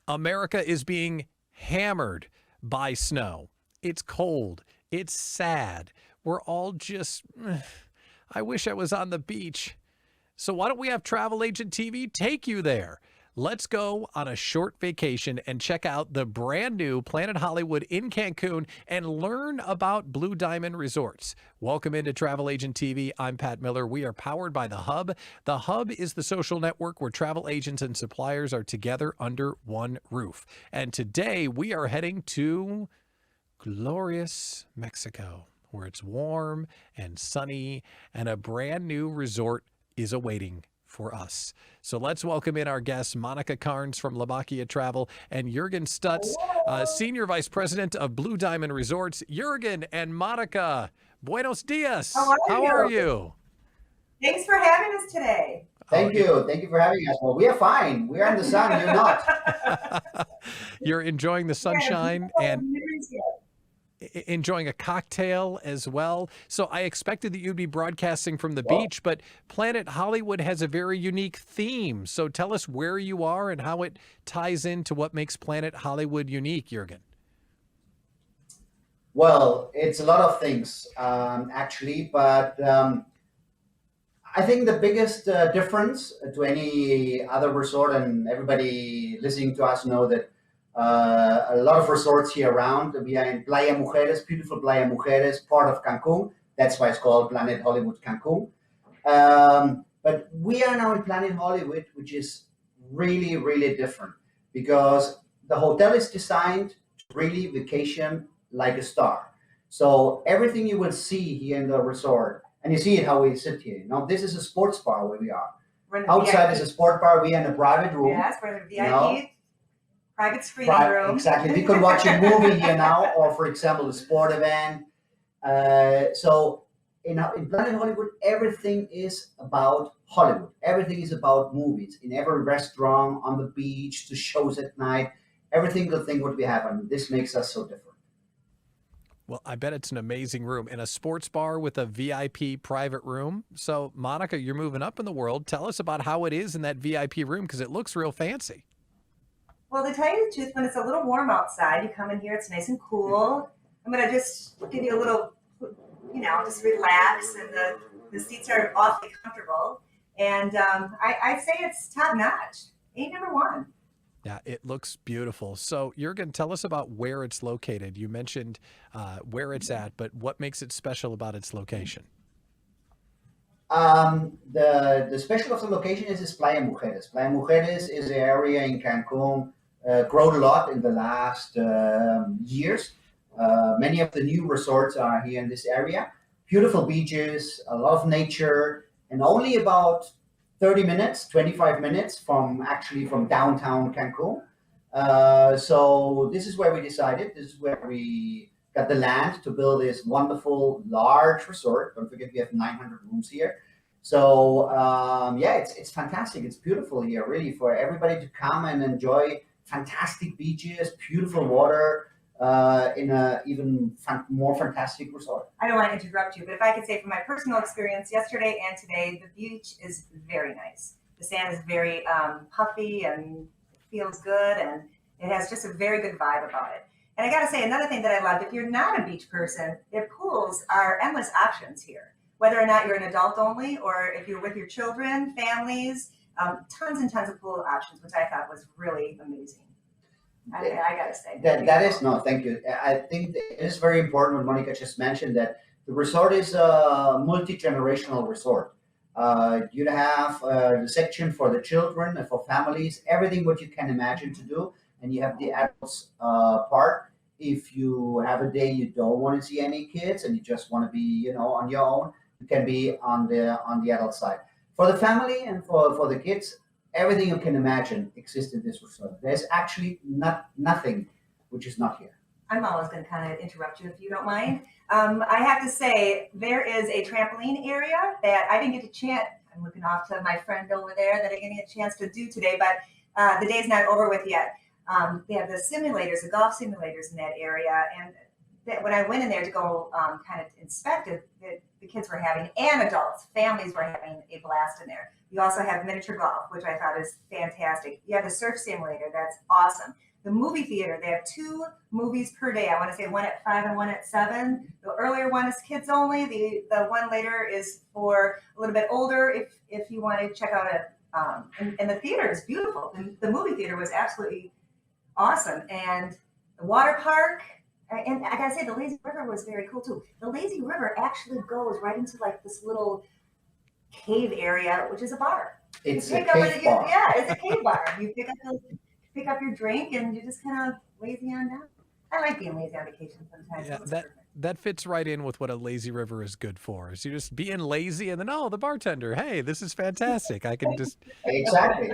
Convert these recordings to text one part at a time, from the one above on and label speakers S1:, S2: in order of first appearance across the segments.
S1: America is being hammered by snow. It's cold. It's sad. We're all just, I wish I was on the beach. So why don't we have Travel Agent TV take you there? Let's go on a short vacation and check out the brand new Planet Hollywood in Cancun and learn about Blue Diamond Resorts. Welcome into Travel Agent TV. I'm Pat Miller. We are powered by The Hub. The Hub is the social network where travel agents and suppliers are together under one roof. And today we are heading to glorious Mexico, where it's warm and sunny and a brand new resort is awaiting for us. So let's welcome in our guests, Monica Karnes from LaMacchia Travel and Jurgen Stutz, Senior Vice President of Blue Diamond Resorts. Jurgen and Monica, buenos dias. How are you?
S2: Thanks for having us today.
S3: Thank you. Thank you for having us. Well, we are fine. We are in the sun. You're not.
S1: You're enjoying the sunshine and enjoying a cocktail as well. So I expected that you'd be broadcasting from the beach, but Planet Hollywood has a very unique theme. So tell us where you are and how it ties into what makes Planet Hollywood unique, Jurgen.
S3: Well, it's a lot of things, actually, but I think the biggest difference to any other resort, and everybody listening to us know that a lot of resorts here around. We are in Playa Mujeres, beautiful Playa Mujeres, part of Cancun. That's why it's called Planet Hollywood Cancun. But we are now in Planet Hollywood, which is really, really different because the hotel is designed to really vacation like a star. So everything you will see here in the resort, and you see it how we sit here. Now, this is a sports bar where we are. Outside is a sport bar. We are in a private room.
S2: Yes, we're in the VIP. Private screening room.
S3: Exactly. We could watch a movie here now, or for example, a sport event. So in Planet Hollywood, everything is about Hollywood. Everything is about movies. In every restaurant, on the beach, the shows at night, every single thing what we have, and this makes us so different.
S1: Well, I bet it's an amazing room and a sports bar with a VIP private room. So Monica, you're moving up in the world. Tell us about how it is in that VIP room because it looks real fancy.
S2: Well, to tell you the truth, when it's a little warm outside, you come in here, it's nice and cool. I'm going to just give you a little, just relax, and the seats are awfully comfortable. And I'd say it's top notch. Ain't number one.
S1: Yeah, it looks beautiful. So Jurgen, tell us about where it's located. You mentioned where it's at, but what makes it special about its location?
S3: The special of the location is Playa Mujeres. Playa Mujeres is an area in Cancun, grown a lot in the last years. Many of the new resorts are here in this area. Beautiful beaches, a lot of nature, and only about 30 minutes, 25 minutes from downtown Cancun. So this is where we decided, this is where we got the land to build this wonderful, large resort. Don't forget, we have 900 rooms here. So it's fantastic. It's beautiful here, really, for everybody to come and enjoy fantastic beaches, beautiful water, in a even more fantastic resort.
S2: I don't want to interrupt you, but if I could say from my personal experience yesterday and today, the beach is very nice. The sand is very puffy and feels good, and it has just a very good vibe about it. And I got to say, another thing that I loved, if you're not a beach person, their pools are endless options here. Whether or not you're an adult only, or if you're with your children, families, tons and tons of pool options, which I thought was really amazing. I gotta say.
S3: Thank you. I think it is very important what Monica just mentioned, that the resort is a multi-generational resort. You have the section for the children and for families, everything what you can imagine to do, and you have the adults part. If you have a day you don't want to see any kids and you just want to be, on your own, you can be on the adult side. For the family and for the kids, everything you can imagine exists in this resort. There's actually nothing which is not here.
S2: I'm always going to kind of interrupt you if you don't mind. I have to say, there is a trampoline area that I didn't get a chance. I'm looking off to my friend over there that I didn't get a chance to do today, but the day's not over with yet. They have the simulators, the golf simulators in that area. And when I went in there to go kind of inspect it, the kids were having, and adults, families were having a blast in there. You also have miniature golf, which I thought is fantastic. You have the surf simulator, that's awesome. The movie theater, they have 2 movies per day. I want to say one at 5 and one at 7. The earlier one is kids only. The one later is for a little bit older if you want to check out and the theater is beautiful. And the movie theater was absolutely awesome. And the water park, and I gotta say, the lazy river was very cool too. The lazy river actually goes right into like this little cave area, which is a bar.
S3: It's a cave bar.
S2: Yeah, it's a cave bar. You pick up your drink and you just kind of lazy on down. I like being lazy on vacation sometimes.
S1: Yeah, that fits right in with what a lazy river is good for. Is you just being lazy and then, oh, the bartender, hey, this is fantastic. I can just
S3: exactly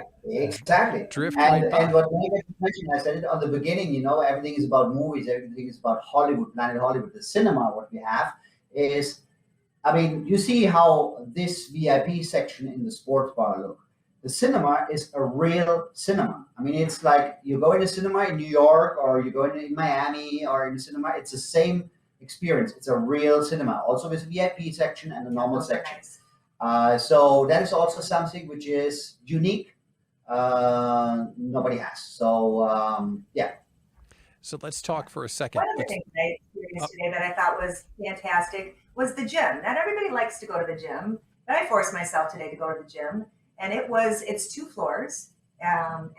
S1: drift
S3: and
S1: right by.
S3: and what Megan mentioned, I said it on the beginning, everything is about movies, everything is about Hollywood, Planet Hollywood. The cinema, what we have is, I mean, you see how this VIP section in the sports bar look. The cinema is a real cinema. I mean, it's like you go in a cinema in New York or you go in Miami or in a cinema, it's the same experience. It's a real cinema, also with a VIP section and a normal section. So that is also something which is unique. Nobody has. So, yeah.
S1: So let's talk for a second.
S2: One other thing that I experienced today that I thought was fantastic was the gym. Not everybody likes to go to the gym, but I forced myself today to go to the gym. And it's 2 floors. And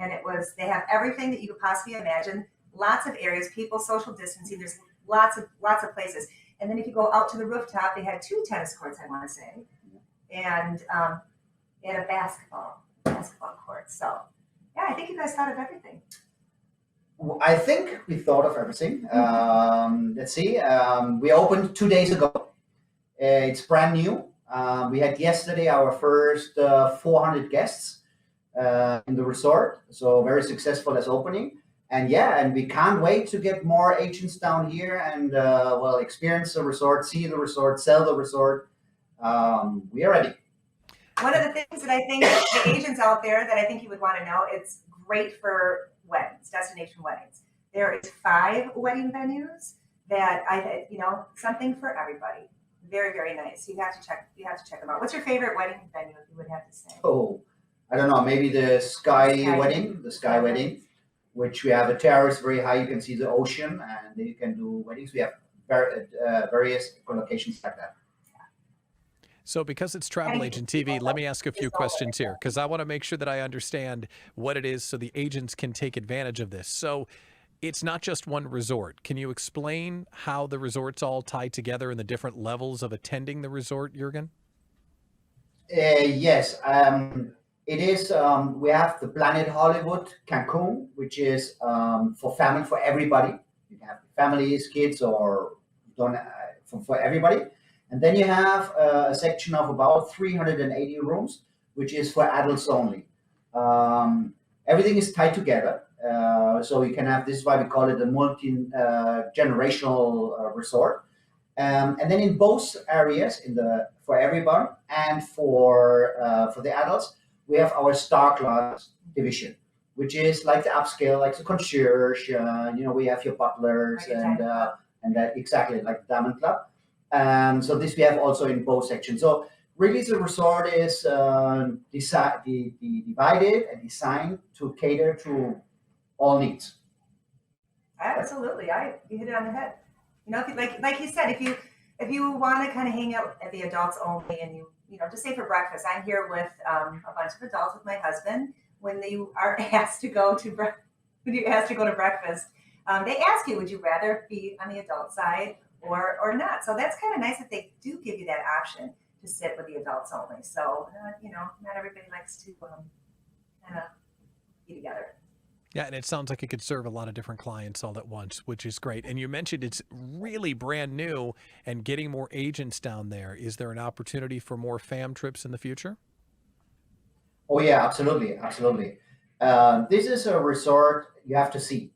S2: they have everything that you could possibly imagine. Lots of areas, people, social distancing. There's lots of places. And then if you go out to the rooftop, they had 2 tennis courts, I want to say, and a basketball court. So yeah, I think you guys thought of everything.
S3: I think we thought of everything. Let's see. We opened 2 days ago. It's brand new. We had yesterday our first 400 guests in the resort. So very successful as opening. And we can't wait to get more agents down here and experience the resort, see the resort, sell the resort. We are ready.
S2: One of the things that I think the agents out there that I think you would want to know, it's great for weddings, destination weddings. There is 5 wedding venues that something for everybody. Very, very nice. You have to check them out. What's your favorite wedding venue, if you would have to say?
S3: Oh, I don't know. Maybe the Sky Wedding, which we have a terrace very high. You can see the ocean, and you can do weddings. We have various locations like that.
S1: So because it's Travel Agent TV, let me ask a few questions here because I want to make sure that I understand what it is so the agents can take advantage of this. So it's not just one resort. Can you explain how the resorts all tie together and the different levels of attending the resort, Jurgen?
S3: Yes. It is. We have the Planet Hollywood Cancun, which is for family, for everybody. You can have families, kids, or for everybody. And then you have a section of about 380 rooms, which is for adults only. Everything is tied together. So you can have, this is why we call it a multi-generational resort. And then in both areas, for everyone and for the adults, we have our Star Class division, which is like the upscale, like the concierge. We have your butlers and that exactly like the Diamond Club. So this we have also in both sections. So really, the resort is divided and designed to cater to all needs.
S2: Absolutely, you hit it on the head. Like you said, if you want to kind of hang out at the adults only, and just say for breakfast, I'm here with a bunch of adults with my husband. When you are asked to go to breakfast, they ask you, would you rather be on the adult side or not? So that's kind of nice that they do give you that option to sit with the adults only. So not everybody likes to kind of be together.
S1: Yeah, and it sounds like it could serve a lot of different clients all at once, which is great. And you mentioned it's really brand new and getting more agents down there. Is there an opportunity for more fam trips in the future?
S3: Oh yeah, absolutely. This is a resort you have to see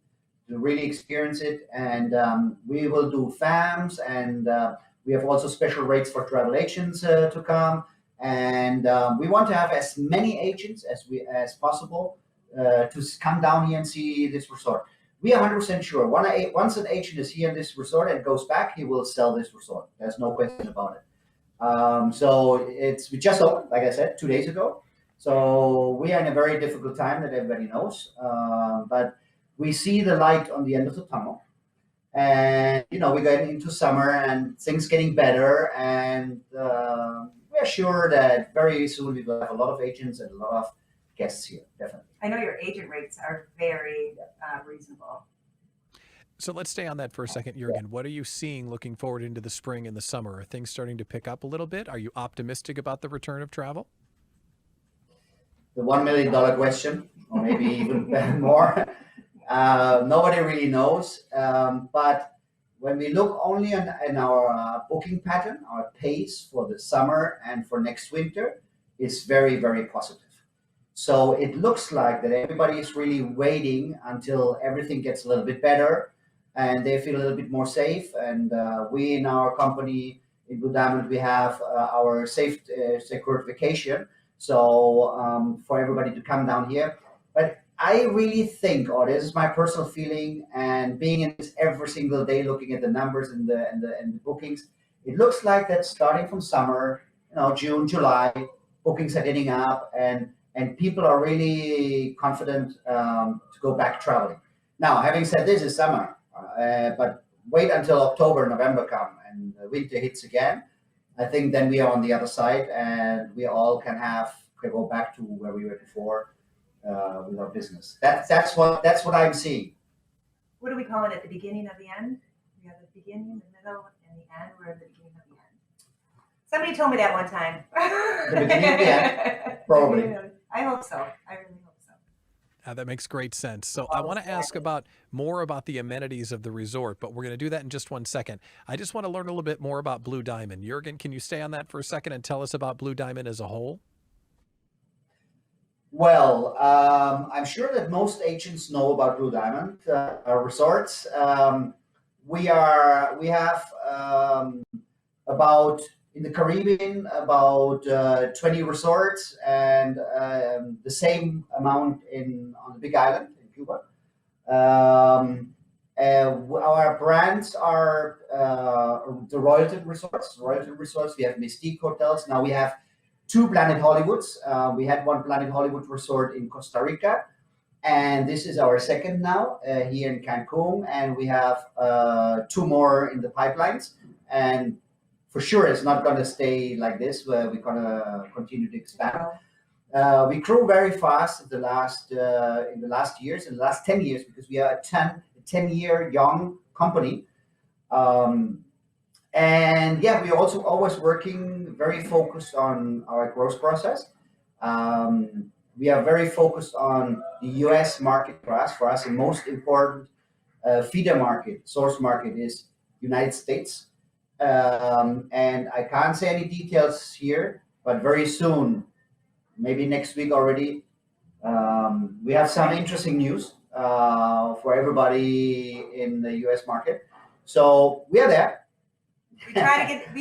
S3: to really experience it. And we will do FAMs, and we have also special rates for travel agents to come. And we want to have as many agents as possible to come down here and see this resort. We are 100% sure once an agent is here in this resort and goes back, he will sell this resort. There's no question about it. So we just opened, like I said, 2 days ago. So we are in a very difficult time that everybody knows, but we see the light on the end of the tunnel. And we're getting into summer and things getting better, and we're sure that very soon we will have a lot of agents and a lot of guests here. Definitely.
S2: I know your agent rates are very reasonable.
S1: So let's stay on that for a second, Jurgen. What are you seeing looking forward into the spring and the summer? Are things starting to pick up a little bit? Are you optimistic about the return of travel?
S3: The $1 million question, or maybe even more. Nobody really knows. But when we look only in our booking pattern, our pace for the summer and for next winter is very, very positive. So it looks like that everybody is really waiting until everything gets a little bit better and they feel a little bit more safe. And we in our company, in Blue Diamond, we have our safe secured vacation. So for everybody to come down here. But I really think, or this is my personal feeling, and being in this every single day, looking at the numbers and the bookings, it looks like that starting from summer, June, July, bookings are getting up, and people are really confident to go back traveling. Now, having said this, it's summer, but wait until October, November come, and the winter hits again. I think then we are on the other side, and we all can go back to where we were before. With our business. That's what I'm seeing.
S2: What do we call it at the beginning of the end? We have the beginning, the middle, and the end. We're at the beginning of the end. Somebody told me that one time.
S3: The beginning of the end, probably.
S2: I hope so. I really hope so.
S1: That makes great sense. So I want to ask more about the amenities of the resort, but we're going to do that in just 1 second. I just want to learn a little bit more about Blue Diamond. Jurgen, can you stay on that for a second and tell us about Blue Diamond as a whole?
S3: Well, I'm sure that most agents know about Blue Diamond resorts. We have about in the Caribbean about 20 resorts, and the same amount on the Big Island in Cuba. Our brands are the Royalton Resorts. We have Mystique hotels. Now we have 2 Planet Hollywoods. We had 1 Planet Hollywood resort in Costa Rica, and this is our second now here in Cancun, and we have 2 more in the pipelines. And for sure, it's not going to stay like this. We're going to continue to expand. We grew very fast in the last years, in the last 10 years, because we are a 10-year young company. And yeah, we're also always working very focused on our growth process. We are very focused on the US market for us. For us, the most important feeder market, source market is United States. And I can't say any details here, but very soon, maybe next week already, we have some interesting news for everybody in the US market. So we are there.
S2: We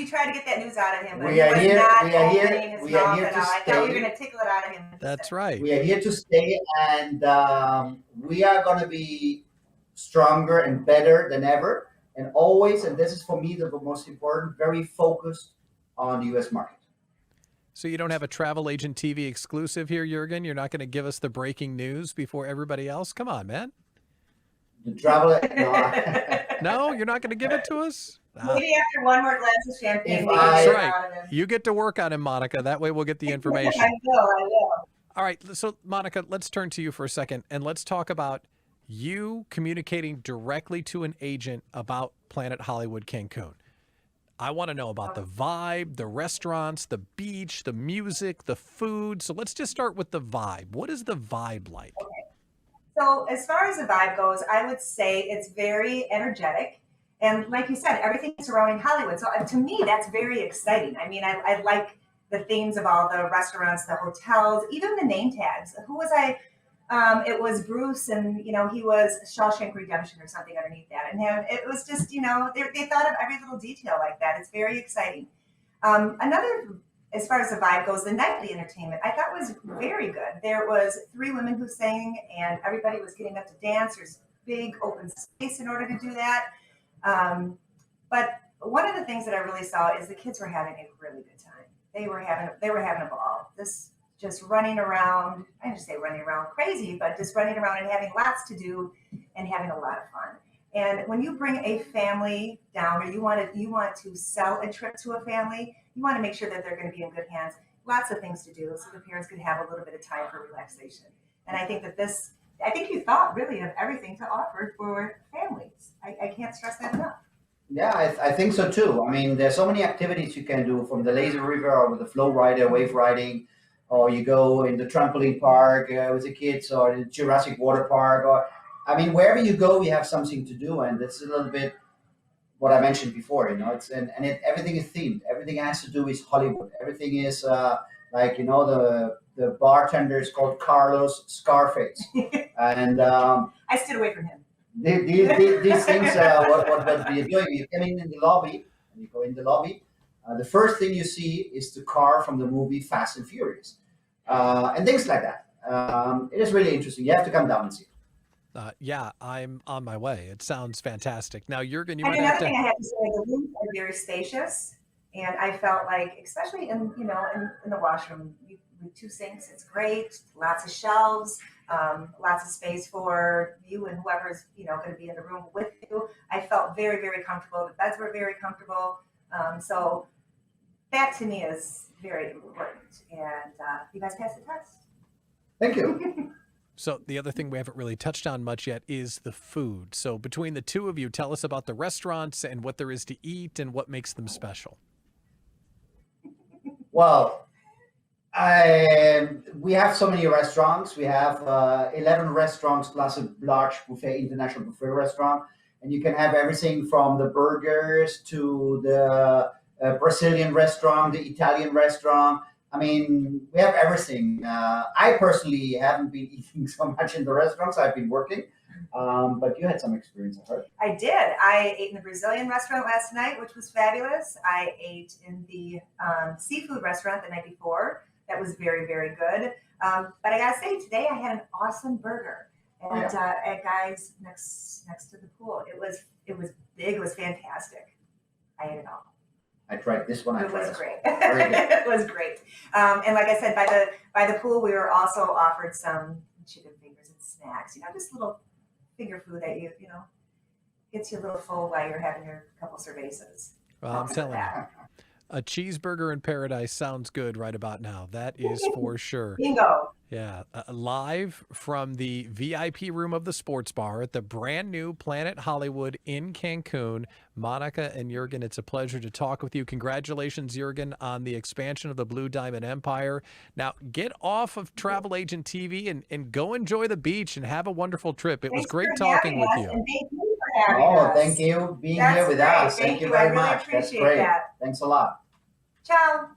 S2: try to get that news out of him, but
S3: We are here.
S2: not
S3: We are here.
S2: opening his
S3: We are
S2: mouth
S3: here
S2: at
S3: to
S2: all. I thought we were
S3: stay.
S2: going to tickle it out of him.
S1: That's right.
S3: We are here to stay, and we are going to be stronger and better than ever. And always, and this is for me the most important, very focused on the US market.
S1: So you don't have a travel agent TV exclusive here, Jurgen? You're not going to give us the breaking news before everybody else? Come on, man.
S3: The travel,
S1: No, you're not going to give it to us?
S2: Maybe after 1 more glass of champagne, we
S3: That's
S2: can get it
S1: right.
S2: out of him.
S1: You get to work on him, Monica. That way we'll get the information.
S2: I will.
S1: All right. So, Monica, let's turn to you for a second, and let's talk about you communicating directly to an agent about Planet Hollywood Cancun. I want to know about the vibe, the restaurants, the beach, the music, the food. So let's just start with the vibe. What is the vibe like?
S2: Okay. So as far as the vibe goes, I would say it's very energetic. And like you said, everything surrounding Hollywood. So to me, that's very exciting. I mean, I like the themes of all the restaurants, the hotels, even the name tags. Who was I? It was Bruce, and he was Shawshank Redemption or something underneath that. And it was just, they thought of every little detail like that. It's very exciting. Another, as far as the vibe goes, the nightly entertainment I thought was very good. There was 3 women who sang, and everybody was getting up to dance. There's big open space in order to do that. But But one of the things that I really saw is the kids were having a really good time. They were having a ball. This just running around. I just say running around crazy, but just running around and having lots to do and having a lot of fun. And when you bring a family down, or you want to sell a trip to a family, you want to make sure that they're going to be in good hands. Lots of things to do, so the parents could have a little bit of time for relaxation. And I think you thought really of everything to offer for families. I can't stress that enough.
S3: Yeah, I think so too. I mean, there's so many activities you can do, from the lazy river or with the flow rider, wave riding, or you go in the trampoline park with the kids, or the Jurassic Water Park, or I mean, wherever you go, you have something to do, and it's a little bit what I mentioned before. Everything is themed. Everything has to do with Hollywood. Everything is the bartender is called Carlos Scarface, and
S2: I stood away from him.
S3: these things. What you're doing? You come in the lobby, and you go in the lobby. The first thing you see is the car from the movie Fast and Furious, and things like that. It is really interesting. You have to come down and see it.
S1: Yeah, I'm on my way. It sounds fantastic. Now, Jurgen, you
S2: And
S1: might have
S2: another thing
S1: to.
S2: I have to say, the rooms are very spacious, and I felt like, especially in the washroom, with two sinks, it's great. Lots of shelves, lots of space for you and whoever's going to be in the room with you. I felt very, very comfortable. The beds were very comfortable. So that to me is very important. And you guys passed the test.
S3: Thank you.
S1: So the other thing we haven't really touched on much yet is the food. So between the two of you, tell us about the restaurants and what there is to eat and what makes them special.
S3: Well, we have so many restaurants. We have 11 restaurants plus a large international buffet restaurant. And you can have everything from the burgers to the Brazilian restaurant, the Italian restaurant. I mean, we have everything. I personally haven't been eating so much in the restaurants. I've been working. But you had some experience, I heard.
S2: I did. I ate in the Brazilian restaurant last night, which was fabulous. I ate in the seafood restaurant the night before. That was very, very good. But I gotta say, today I had an awesome burger, and at Guy's next to the pool. It was big. It was fantastic. I ate it all.
S3: I tried this one.
S2: It was great.
S3: Very good.
S2: It was great. And like I said, by the pool, we were also offered some chicken fingers and snacks. Just little finger food that gets you a little full while you're having your couple cervezas.
S1: Well, I'm telling you, a cheeseburger in paradise sounds good right about now. That is for sure.
S2: Bingo.
S1: Yeah. Live from the VIP room of the sports bar at the brand new Planet Hollywood in Cancun. Monica and Jurgen, it's a pleasure to talk with you. Congratulations, Jurgen, on the expansion of the Blue Diamond Empire. Now, get off of Travel Agent TV and go enjoy the beach and have a wonderful trip. It was great talking with you.
S2: And thank you for having us.
S3: Thank you being here with us. Thank you very much. That's great. Thanks a lot.
S2: Ciao.